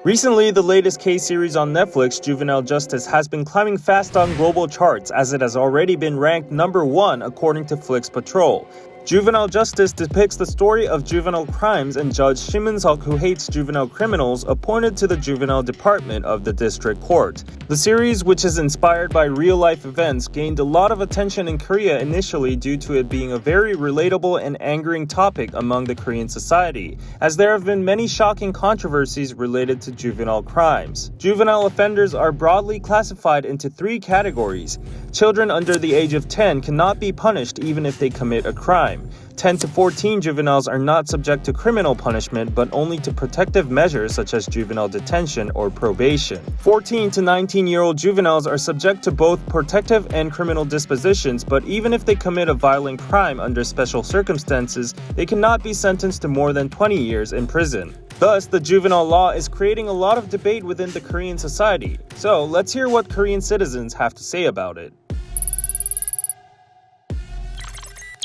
Recently, the latest case series on Netflix, Juvenile Justice, has been climbing fast on global charts as it has already been ranked #1 according to Flix Patrol. Juvenile Justice depicts the story of juvenile crimes and Judge Shim Eun-seok, who hates juvenile criminals, appointed to the juvenile department of the district court. The series, which is inspired by real-life events, gained a lot of attention in Korea initially due to it being a very relatable and angering topic among the Korean society, as there have been many shocking controversies related to juvenile crimes. Juvenile offenders are broadly classified into 3 categories. Children under the age of 10 cannot be punished even if they commit a crime. 10 to 14 juveniles are not subject to criminal punishment but only to protective measures such as juvenile detention or probation. 14 to 19-year-old juveniles are subject to both protective and criminal dispositions, but even if they commit a violent crime under special circumstances, they cannot be sentenced to more than 20 years in prison. Thus, the juvenile law is creating a lot of debate within the Korean society. So, let's hear what Korean citizens have to say about it.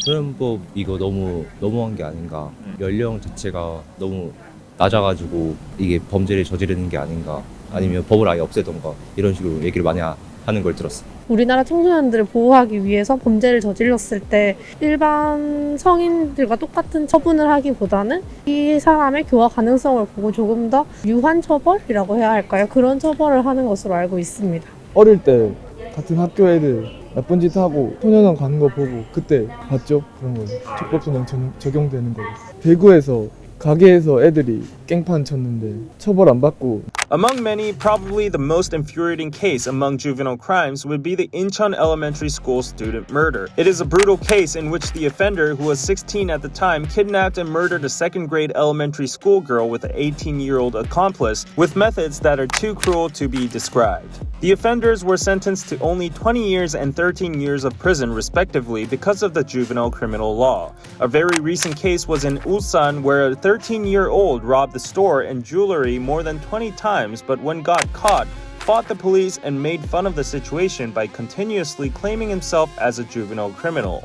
소년법 이거 너무한 게 아닌가. 연령 자체가 너무 낮아가지고 이게 범죄를 저지르는 게 아닌가. 아니면 법을 아예 없애던가 이런 식으로 얘기를 많이 하는 걸 들었어요. 우리나라 청소년들을 보호하기 위해서 범죄를 저질렀을 때 일반 성인들과 똑같은 처분을 하기보다는 이 사람의 교화 가능성을 보고 조금 더 유한 처벌이라고 해야 할까요? 그런 처벌을 하는 것으로 알고 있습니다. 어릴 때 같은 학교 애들 나쁜 짓 하고 소년원 가는 거 보고 그때 봤죠? 그런 거 촉법소년 적용되는 거. 대구에서 가게에서 애들이 깽판 쳤는데 처벌 안 받고. Among many, probably the most infuriating case among juvenile crimes would be the Incheon Elementary School student murder. It is a brutal case in which the offender, who was 16 at the time, kidnapped and murdered a second-grade elementary school girl with an 18-year-old accomplice with methods that are too cruel to be described. The offenders were sentenced to only 20 years and 13 years of prison respectively because of the juvenile criminal law. A very recent case was in Ulsan where a 13-year-old robbed the store and jewelry more than 20 times, but when got caught, fought the police and made fun of the situation by continuously claiming himself as a juvenile criminal.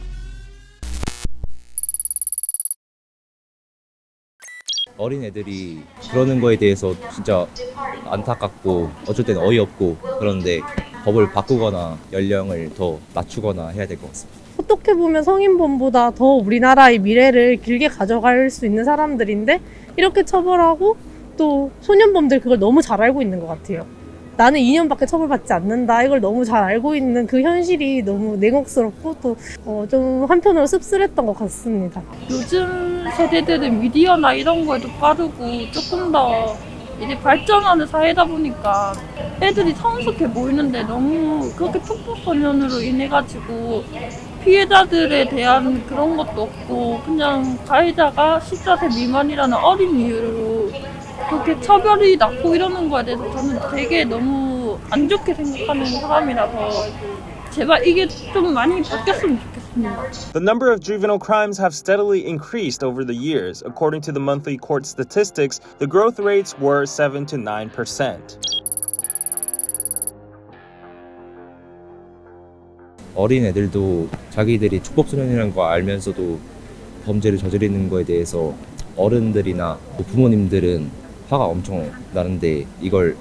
어린 애들이 그러는 거에 대해서 진짜 안타깝고 어쩔 때는 어이없고 그런데 법을 바꾸거나 연령을 더 낮추거나 해야 될 것 같습니다. 어떻게 보면 성인범보다 더 우리나라의 미래를 길게 가져갈 수 있는 사람들인데 이렇게 처벌하고 또 소년범들 그걸 너무 잘 알고 있는 것 같아요. 나는 2년밖에 처벌받지 않는다. 이걸 너무 잘 알고 있는 그 현실이 너무 냉혹스럽고 또 좀 한편으로 씁쓸했던 것 같습니다. 요즘 세대들은 미디어나 이런 거에도 빠르고 조금 더 이제 발전하는 사회다 보니까 애들이 성숙해 보이는데 너무 그렇게 촉법소년으로 인해가지고 피해자들에 대한 그런 것도 없고 그냥 가해자가 14세 미만이라는 어린 이유로 그렇게 처벌이 낮고 이러는 거에 대해서 저는 되게 너무 안 좋게 생각하는 사람이라서 제발 이게 좀 많이 바뀌었으면 좋겠습니다. The number of juvenile crimes have steadily increased over the years. According to the monthly court statistics, the growth rates were 7 to 9%. 어린 애들도 자기들이 촉법소년이라는 거 알면서도 범죄를 저지르는 거에 대해서 어른들이나 부모님들은 화가 엄청 나는데 이걸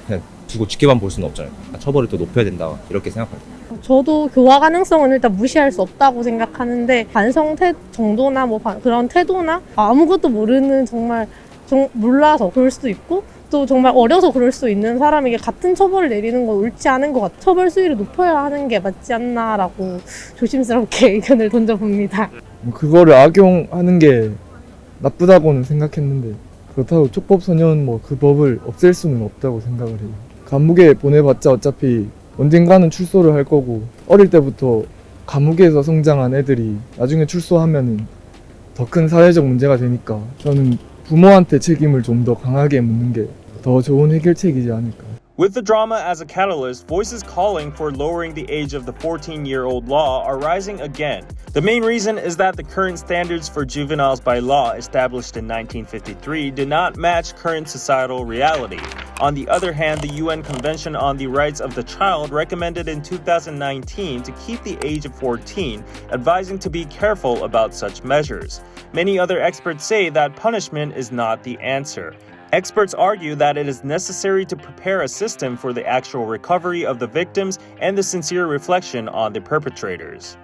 그냥 두고 지켜만 볼 수는 없잖아요. 처벌을 더 높여야 된다 이렇게 생각합니다. 저도 교화 가능성은 일단 무시할 수 없다고 생각하는데 반성 정도나 뭐 그런 태도나 아무것도 모르는 정말 몰라서 그럴 수도 있고 또 정말 어려서 그럴 수 있는 사람에게 같은 처벌을 내리는 건 옳지 않은 것 같아요. 처벌 수위를 높여야 하는 게 맞지 않나라고 조심스럽게 의견을 던져봅니다. 그거를 악용하는 게 나쁘다고는 생각했는데 그렇다고 촉법소년 그 법을 없앨 수는 없다고 생각을 해요. 감옥에 보내봤자 어차피 언젠가는 출소를 할 거고 어릴 때부터 감옥에서 성장한 애들이 나중에 출소하면은 더 큰 사회적 문제가 되니까 저는 부모한테 책임을 좀 더 강하게 묻는 게 더 좋은 해결책이지 않을까. With the drama as a catalyst, voices calling for lowering the age of the 14-year-old law are rising again. The main reason is that the current standards for juveniles by law established in 1953 did not match current societal reality. On the other hand, the UN Convention on the Rights of the Child recommended in 2019 to keep the age of 14, advising to be careful about such measures. Many other experts say that punishment is not the answer. Experts argue that it is necessary to prepare a system for the actual recovery of the victims and the sincere reflection on the perpetrators.